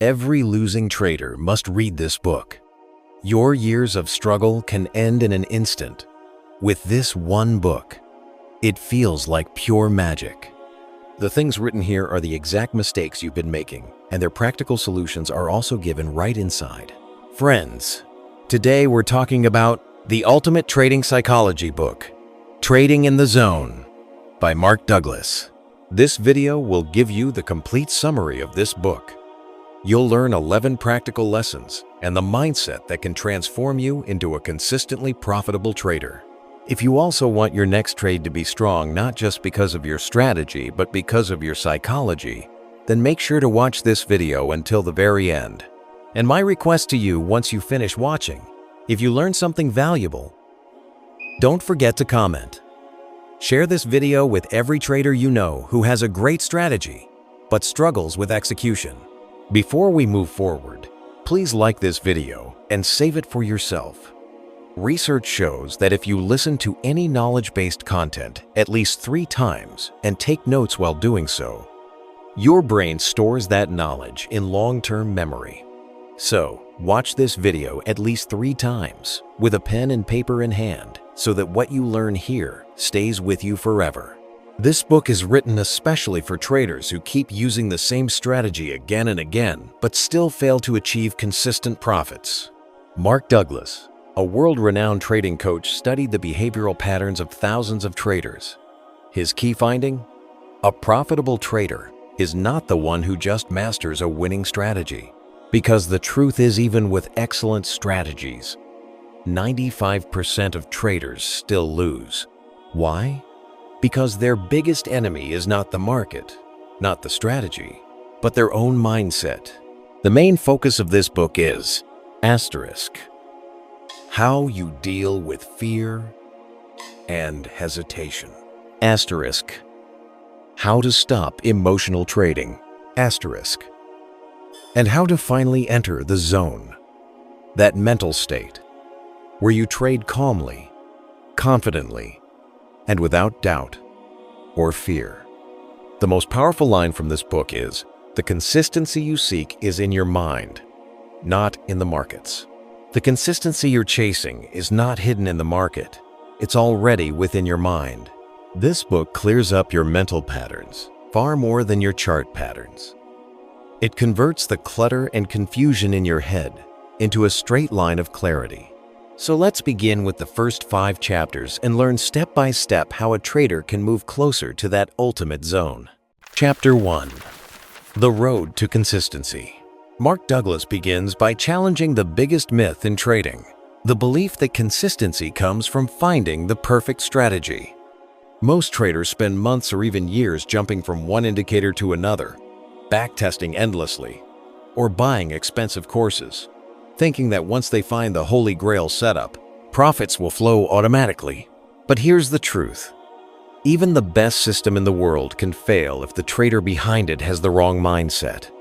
Every losing trader must read this book. Your years of struggle can end in an instant. With this one book, it feels like pure magic. The things written here are the exact mistakes you've been making, and their practical solutions are also given right inside. Friends, today we're talking about the ultimate trading psychology book, Trading in the Zone, by Mark Douglas. This video will give you the complete summary of this book. You'll learn 11 practical lessons and the mindset that can transform you into a consistently profitable trader. If you also want your next trade to be strong not just because of your strategy but because of your psychology, then make sure to watch this video until the very end. And my request to you once you finish watching, if you learn something valuable, don't forget to comment. Share this video with every trader you know who has a great strategy but struggles with execution. Before we move forward, please like this video and save it for yourself. Research shows that if you listen to any knowledge-based content at least 3 times and take notes while doing so, your brain stores that knowledge in long-term memory. So, watch this video at least 3 times with a pen and paper in hand so that what you learn here stays with you forever. This book is written especially for traders who keep using the same strategy again and again but still fail to achieve consistent profits. Mark Douglas, a world-renowned trading coach, studied the behavioral patterns of thousands of traders. His key finding? A profitable trader is not the one who just masters a winning strategy. Because the truth is, even with excellent strategies, 95% of traders still lose. Why? Because their biggest enemy is not the market, not the strategy, but their own mindset. The main focus of this book is how you deal with fear and hesitation. How to stop emotional trading. And how to finally enter the zone, that mental state where you trade calmly, confidently, and without doubt or fear. The most powerful line from this book is, the consistency you seek is in your mind, not in the markets. The consistency you're chasing is not hidden in the market. It's already within your mind. This book clears up your mental patterns far more than your chart patterns. It converts the clutter and confusion in your head into a straight line of clarity. So let's begin with the first 5 chapters and learn step by step how a trader can move closer to that ultimate zone. Chapter 1. The Road to Consistency. Mark Douglas begins by challenging the biggest myth in trading, the belief that consistency comes from finding the perfect strategy. Most traders spend months or even years jumping from one indicator to another, backtesting endlessly, or buying expensive courses, thinking that once they find the holy grail setup, profits will flow automatically. But here's the truth. Even the best system in the world can fail if the trader behind it has the wrong mindset.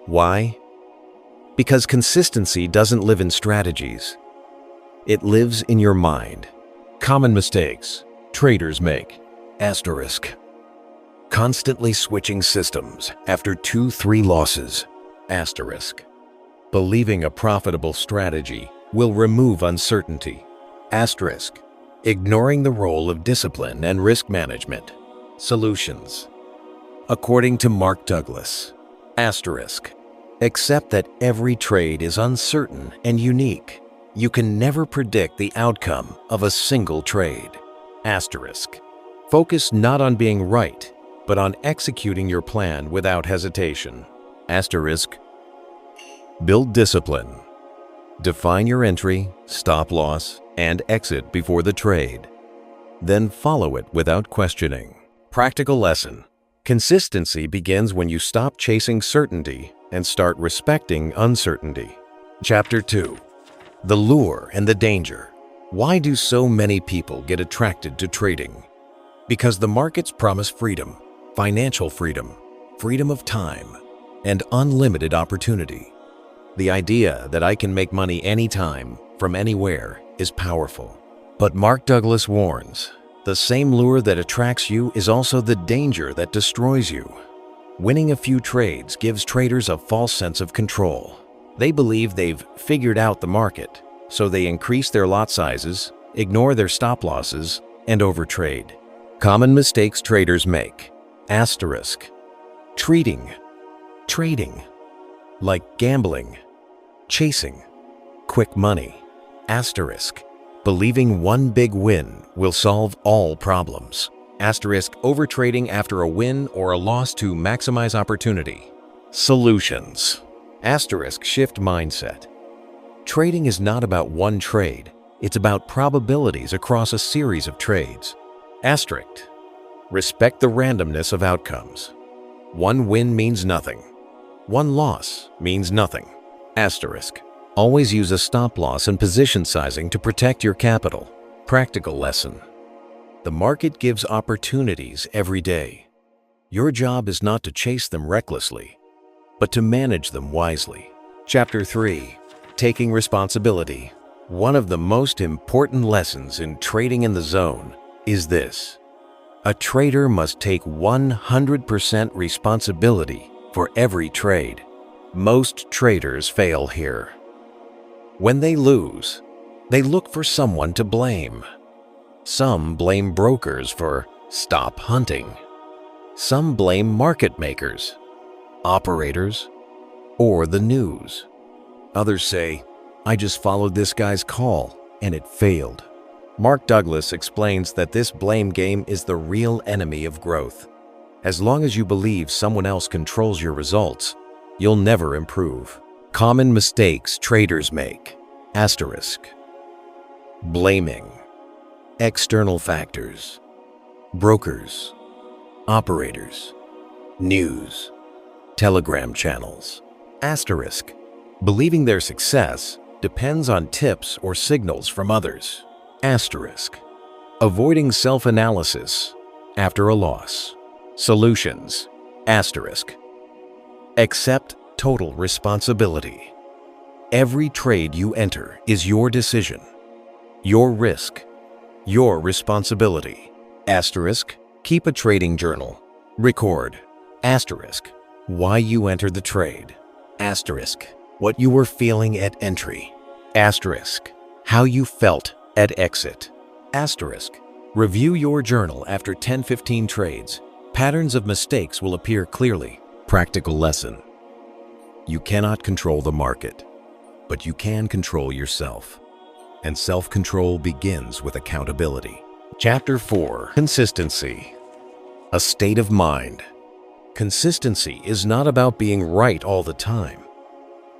Why? Because consistency doesn't live in strategies. It lives in your mind. Common mistakes traders make. Constantly switching systems after 2-3 losses. Believing a profitable strategy will remove uncertainty. Ignoring the role of discipline and risk management. Solutions. According to Mark Douglas, accept that every trade is uncertain and unique. You can never predict the outcome of a single trade. Focus not on being right, but on executing your plan without hesitation. Build discipline. Define your entry, stop loss, and exit before the trade. Then follow it without questioning. Practical lesson. Consistency begins when you stop chasing certainty and start respecting uncertainty. Chapter 2. The Lure and the Danger. Why do so many people get attracted to trading? Because the markets promise freedom, financial freedom, freedom of time, and unlimited opportunity. The idea that I can make money anytime, from anywhere, is powerful. But Mark Douglas warns, the same lure that attracts you is also the danger that destroys you. Winning a few trades gives traders a false sense of control. They believe they've figured out the market, so they increase their lot sizes, ignore their stop losses, and overtrade. Common mistakes traders make. Asterisk. Trading like gambling, chasing quick money. Asterisk. Believing one big win will solve all problems. Asterisk. Overtrading after a win or a loss to maximize opportunity. Solutions. Asterisk. Shift mindset. Trading is not about one trade. It's about probabilities across a series of trades. Asterisk. Respect the randomness of outcomes. One win means nothing. One loss means nothing. Asterisk. Always use a stop loss and position sizing to protect your capital. Practical lesson. The market gives opportunities every day. Your job is not to chase them recklessly, but to manage them wisely. Chapter 3. Taking responsibility. One of the most important lessons in trading in the zone is this. A trader must take 100% responsibility for every trade. Most traders fail here. When they lose, they look for someone to blame. Some blame brokers for stop hunting. Some blame market makers, operators, or the news. Others say, I just followed this guy's call and it failed. Mark Douglas explains that this blame game is the real enemy of growth. As long as you believe someone else controls your results, you'll never improve. Common mistakes traders make. Asterisk. Blaming. External factors. Brokers. Operators. News. Telegram channels. Asterisk. Believing their success depends on tips or signals from others. Asterisk. Avoiding self-analysis after a loss. Solutions. Asterisk. Accept total responsibility. Every trade you enter is your decision, your risk, your responsibility. Asterisk. Keep a trading journal. Record. Asterisk. Why you entered the trade. Asterisk. What you were feeling at entry. Asterisk. How you felt at exit. Asterisk. Review your journal after 10-15 trades. Patterns of mistakes will appear clearly. Practical lesson. You cannot control the market, but you can control yourself. And self-control begins with accountability. Chapter 4. Consistency. A state of mind. Consistency is not about being right all the time.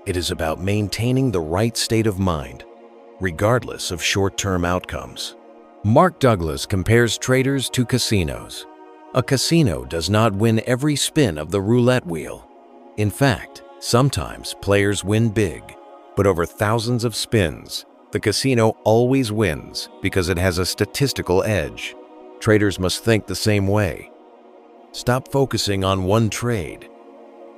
It is about maintaining the right state of mind, regardless of short-term outcomes. Mark Douglas compares traders to casinos. A casino does not win every spin of the roulette wheel. In fact, sometimes players win big, but over thousands of spins, the casino always wins because it has a statistical edge. Traders must think the same way. Stop focusing on one trade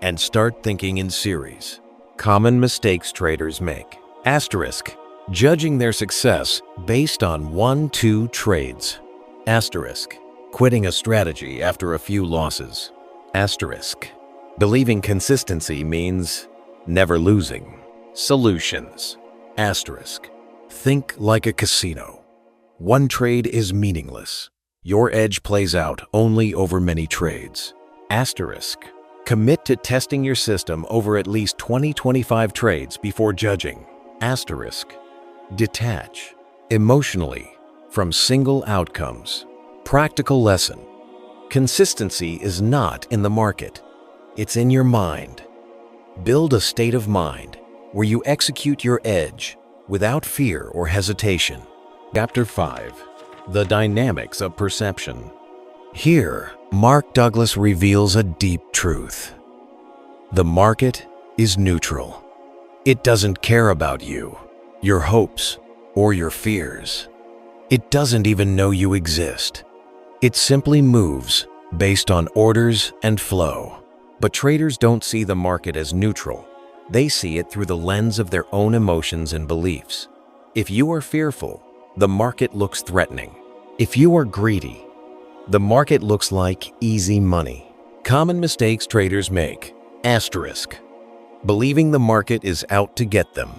and start thinking in series. Common mistakes traders make. Asterisk. Judging their success based on 1-2 trades. Asterisk. Quitting a strategy after a few losses. Asterisk. Believing consistency means never losing. Solutions. Asterisk. Think like a casino. One trade is meaningless. Your edge plays out only over many trades. Asterisk. Commit to testing your system over at least 20-25 trades before judging. Asterisk. Detach emotionally from single outcomes. Practical lesson. Consistency is not in the market. It's in your mind. Build a state of mind where you execute your edge without fear or hesitation. Chapter 5. The dynamics of perception. Here, Mark Douglas reveals a deep truth. The market is neutral. It doesn't care about you, your hopes, or your fears. It doesn't even know you exist. It simply moves based on orders and flow. But traders don't see the market as neutral. They see it through the lens of their own emotions and beliefs. If you are fearful, the market looks threatening. If you are greedy, the market looks like easy money. Common mistakes traders make. Asterisk. Believing the market is out to get them.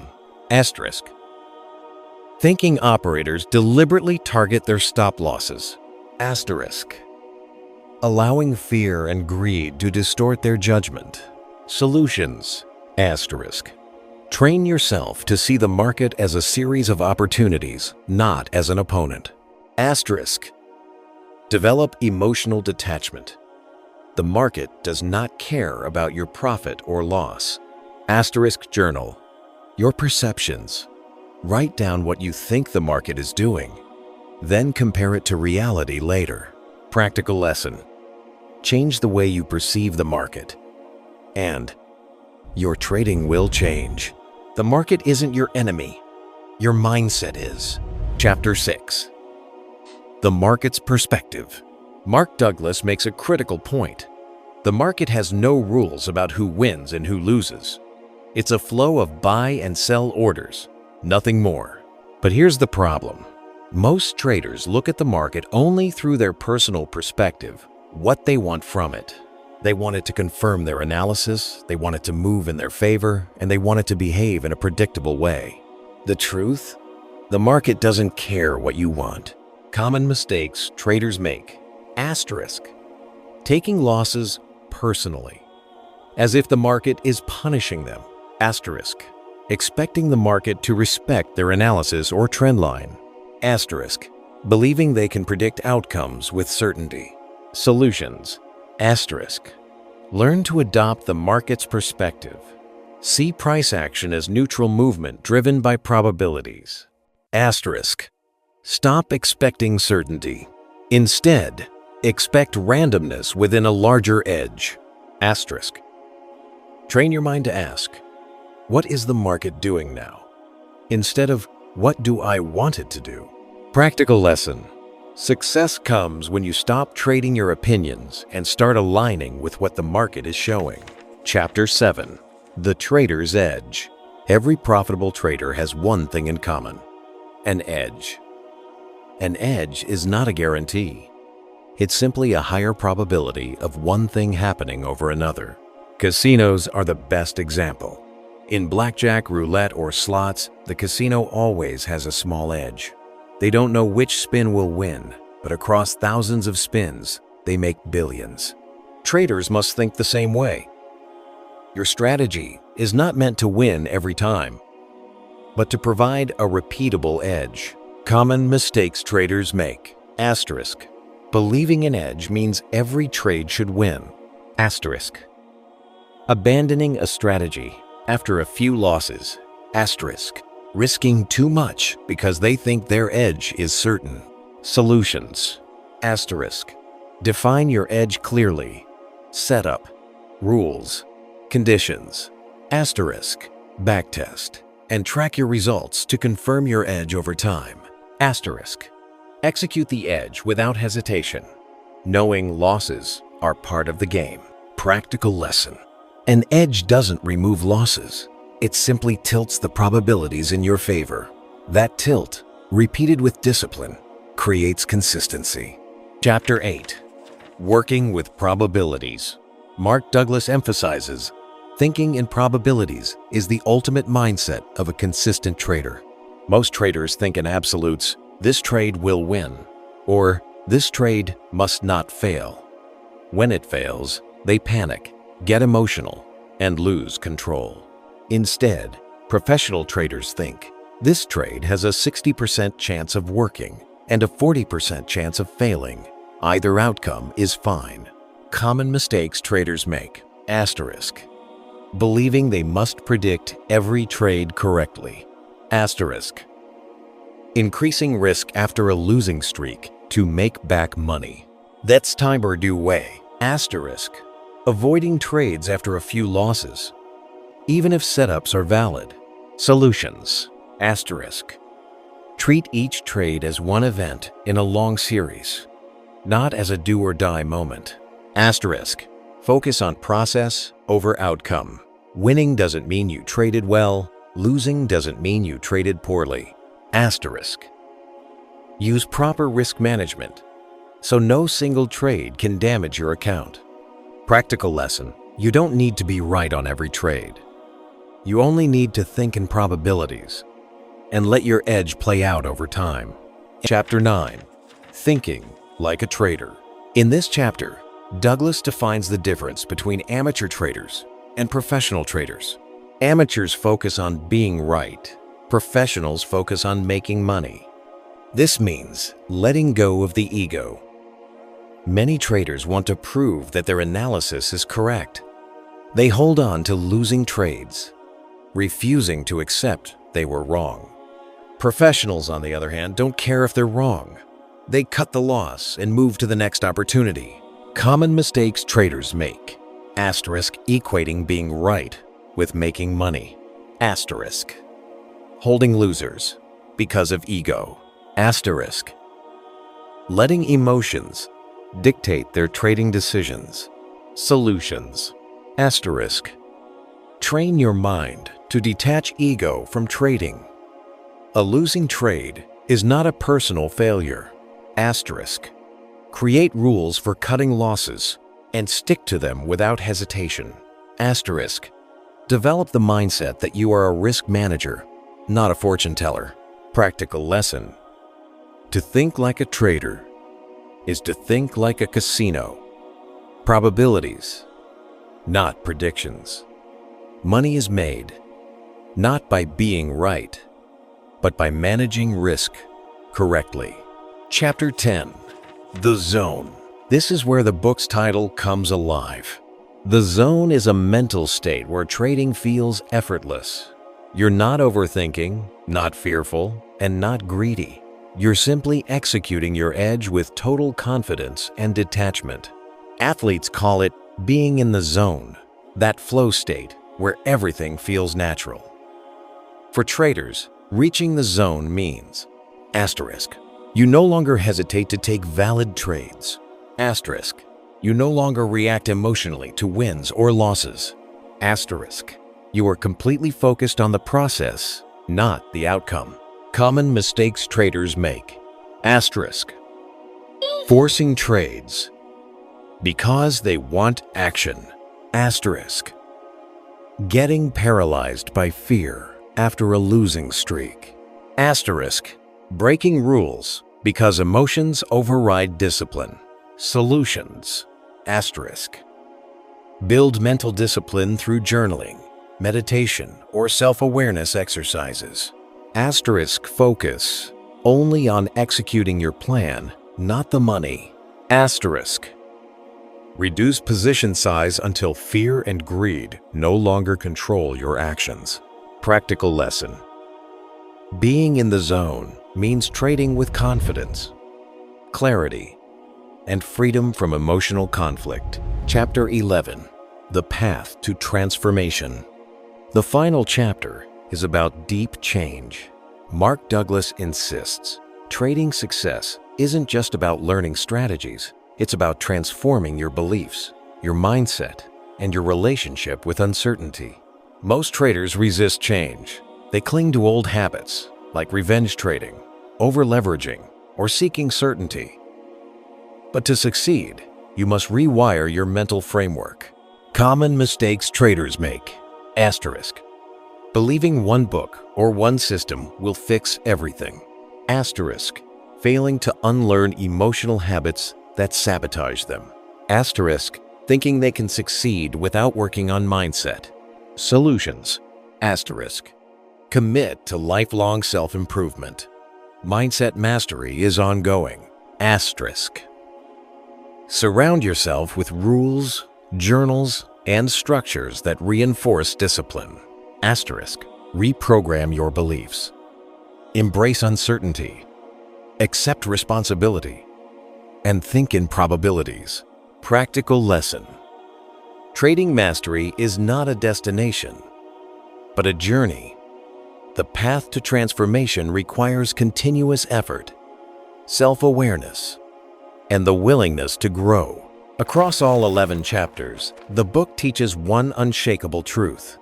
Asterisk. Thinking operators deliberately target their stop losses. Asterisk. Allowing fear and greed to distort their judgment. Solutions. Asterisk. Train yourself to see the market as a series of opportunities, not as an opponent. Asterisk. Develop emotional detachment. The market does not care about your profit or loss. Asterisk journal. Your perceptions. Write down what you think the market is doing. Then compare it to reality later. Practical lesson. Change the way you perceive the market. And your trading will change. The market isn't your enemy. Your mindset is. Chapter 6. The market's perspective. Mark Douglas makes a critical point. The market has no rules about who wins and who loses. It's a flow of buy and sell orders, nothing more. But here's the problem. Most traders look at the market only through their personal perspective, what they want from it. They want it to confirm their analysis, they want it to move in their favor, and they want it to behave in a predictable way. The truth? The market doesn't care what you want. Common mistakes traders make. Asterisk. Taking losses personally, as if the market is punishing them. Asterisk. Expecting the market to respect their analysis or trend line. Asterisk. Believing they can predict outcomes with certainty. Solutions. Asterisk. Learn to adopt the market's perspective. See price action as neutral movement driven by probabilities. Asterisk. Stop expecting certainty. Instead, expect randomness within a larger edge. Asterisk. Train your mind to ask, what is the market doing now? Instead of, what do I want it to do? Practical lesson. Success comes when you stop trading your opinions and start aligning with what the market is showing. Chapter 7. The Trader's Edge. Every profitable trader has one thing in common: an edge. An edge is not a guarantee. It's simply a higher probability of one thing happening over another. Casinos are the best example. In blackjack, roulette, or slots, the casino always has a small edge. They don't know which spin will win, but across thousands of spins, they make billions. Traders must think the same way. Your strategy is not meant to win every time, but to provide a repeatable edge. Common mistakes traders make. Asterisk. Believing an edge means every trade should win. Asterisk. Abandoning a strategy after a few losses. Asterisk. Risking too much because they think their edge is certain. Solutions. Asterisk. Define your edge clearly. Setup. Rules. Conditions. Asterisk. Backtest. And track your results to confirm your edge over time. Asterisk. Execute the edge without hesitation, knowing losses are part of the game. Practical lesson. An edge doesn't remove losses. It simply tilts the probabilities in your favor. That tilt, repeated with discipline, creates consistency. Chapter 8. Working with probabilities. Mark Douglas emphasizes, thinking in probabilities is the ultimate mindset of a consistent trader. Most traders think in absolutes, this trade will win, or this trade must not fail. When it fails, they panic, get emotional, and lose control. Instead, professional traders think, this trade has a 60% chance of working and a 40% chance of failing. Either outcome is fine. Common mistakes traders make. Asterisk. Believing they must predict every trade correctly. Asterisk. Increasing risk after a losing streak to make back money. That's time or due way. Asterisk. Avoiding trades after a few losses, even if setups are valid. Solutions. Asterisk. Treat each trade as one event in a long series, not as a do-or-die moment. Asterisk. Focus on process over outcome. Winning doesn't mean you traded well. Losing doesn't mean you traded poorly. Asterisk. Use proper risk management, so no single trade can damage your account. Practical lesson: you don't need to be right on every trade. You only need to think in probabilities and let your edge play out over time. Chapter 9. Thinking like a trader. In this chapter, Douglas defines the difference between amateur traders and professional traders. Amateurs focus on being right. Professionals focus on making money. This means letting go of the ego. Many traders want to prove that their analysis is correct. They hold on to losing trades, refusing to accept they were wrong. Professionals, on the other hand, don't care if they're wrong. They cut the loss and move to the next opportunity. Common mistakes traders make. Asterisk equating being right with making money. Asterisk holding losers because of ego. Asterisk letting emotions dictate their trading decisions. Solutions. Asterisk train your mind to detach ego from trading. A losing trade is not a personal failure. Asterisk create rules for cutting losses and stick to them without hesitation. Asterisk develop the mindset that you are a risk manager, not a fortune teller. Practical lesson: to think like a trader is to think like a casino. Probabilities, not predictions. Money is made not by being right, but by managing risk correctly. Chapter 10. The Zone. This is where the book's title comes alive. The zone is a mental state where trading feels effortless. You're not overthinking, not fearful, and not greedy. You're simply executing your edge with total confidence and detachment. Athletes call it being in the zone, that flow state where everything feels natural. For traders, reaching the zone means asterisk you no longer hesitate to take valid trades. Asterisk you no longer react emotionally to wins or losses. Asterisk you are completely focused on the process, not the outcome. Common mistakes traders make. Asterisk forcing trades because they want action. Asterisk getting paralyzed by fear after a losing streak. Asterisk breaking rules because emotions override discipline. Solutions. Asterisk build mental discipline through journaling, meditation, or self-awareness exercises. Asterisk focus only on executing your plan, not the money. Asterisk reduce position size until fear and greed no longer control your actions. Practical lesson: being in the zone means trading with confidence, clarity, and freedom from emotional conflict. Chapter 11. The Path to Transformation. The final chapter is about deep change. Mark Douglas insists, trading success isn't just about learning strategies. It's about transforming your beliefs, your mindset, and your relationship with uncertainty. Most traders resist change. They cling to old habits, like revenge trading, over-leveraging, or seeking certainty. But to succeed, you must rewire your mental framework. Common mistakes traders make. Asterisk believing one book or one system will fix everything. Asterisk failing to unlearn emotional habits that sabotage them. Asterisk thinking they can succeed without working on mindset. Solutions. Asterisk commit to lifelong self-improvement. Mindset mastery is ongoing. Asterisk surround yourself with rules, journals, and structures that reinforce discipline. Asterisk reprogram your beliefs. Embrace uncertainty. Accept responsibility. And think in probabilities. Practical lesson: trading mastery is not a destination, but a journey. The path to transformation requires continuous effort, self-awareness, and the willingness to grow. Across all 11 chapters, the book teaches one unshakable truth.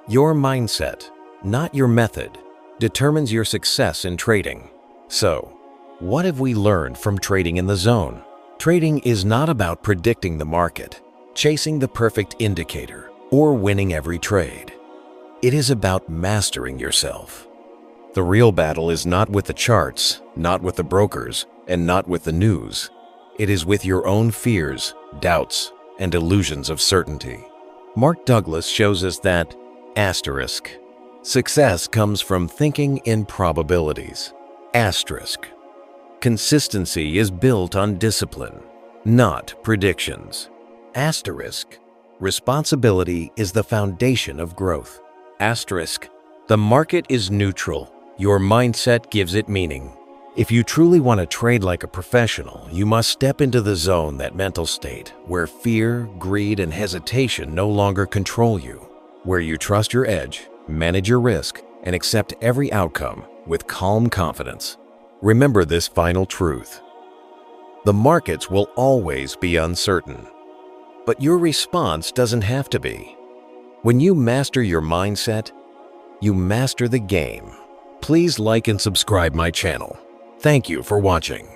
Your mindset, not your method, determines your success in trading. So, what have we learned from trading in the zone? Trading is not about predicting the market. chasing the perfect indicator, or winning every trade. It is about mastering yourself. The real battle is not with the charts, not with the brokers, and not with the news. It is with your own fears, doubts, and illusions of certainty. Mark Douglas shows us that success comes from thinking in probabilities. Consistency is built on discipline, not predictions. Responsibility is the foundation of growth. The market is neutral. Your mindset gives it meaning. If you truly want to trade like a professional, you must step into the zone, that mental state, where fear, greed, and hesitation no longer control you, where you trust your edge, manage your risk, and accept every outcome with calm confidence. Remember this final truth. The markets will always be uncertain, but your response doesn't have to be. When you master your mindset, you master the game. Please like and subscribe my channel. Thank you for watching.